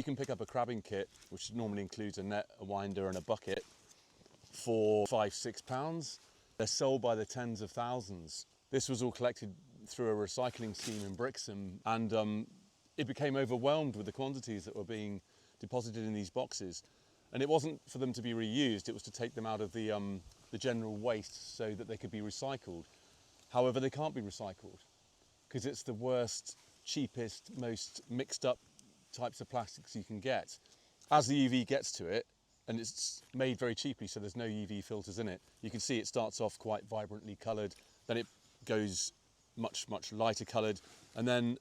You can pick up a crabbing kit, which normally includes a net, a winder and a bucket, for £5–6. They're sold by the tens of thousands. This was all collected through a recycling scheme in Brixham, and it became overwhelmed with the quantities that were being deposited in these boxes. And it wasn't for them to be reused, it was to take them out of the general waste so that they could be recycled. However, they can't be recycled because it's the worst, cheapest, most mixed up types of plastics you can get. As the UV gets to it, and it's made very cheaply, so there's no UV filters in it, you can see it starts off quite vibrantly coloured, then it goes much lighter coloured, and then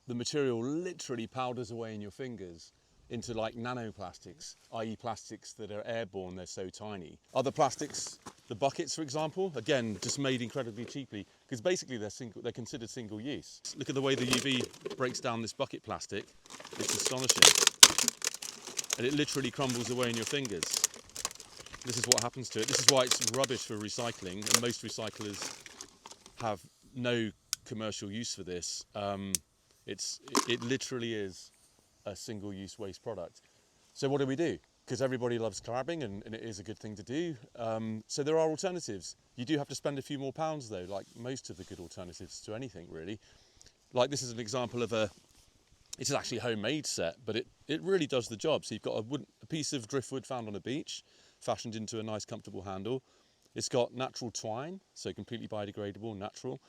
the material literally powders away in your fingers into like nanoplastics, i.e. plastics that are airborne, they're so tiny. Other plastics, the buckets for example, again just made incredibly cheaply because basically they're considered single use. Look at the way the UV breaks down this bucket plastic, it's astonishing. And it literally crumbles away in your fingers. This is what happens to it. This is why it's rubbish for recycling, and most recyclers have no commercial use for this. It literally is a single-use waste product. So what do we do? Because everybody loves crabbing and it is a good thing to do. So there are alternatives. You do have to spend a few more pounds though, like most of the good alternatives to anything really. Like this is an example of it's actually a homemade set, but it really does the job. So you've got a piece of driftwood found on a beach, fashioned into a nice comfortable handle. It's got natural twine, so completely biodegradable, natural.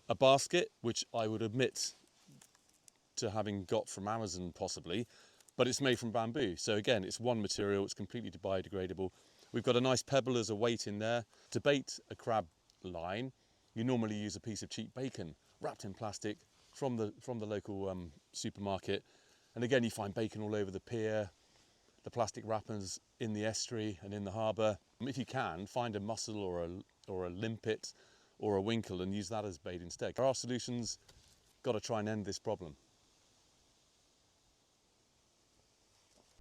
A basket, which I would admit to having got from Amazon possibly, but it's made from bamboo. So again, it's one material, it's completely biodegradable. We've got a nice pebble as a weight in there. To bait a crab line, you normally use a piece of cheap bacon wrapped in plastic from the local supermarket. And again, you find bacon all over the pier, the plastic wrappers in the estuary and in the harbour. If you can, find a mussel or a limpet or a winkle and use that as bait instead. There are solutions, got to try and end this problem.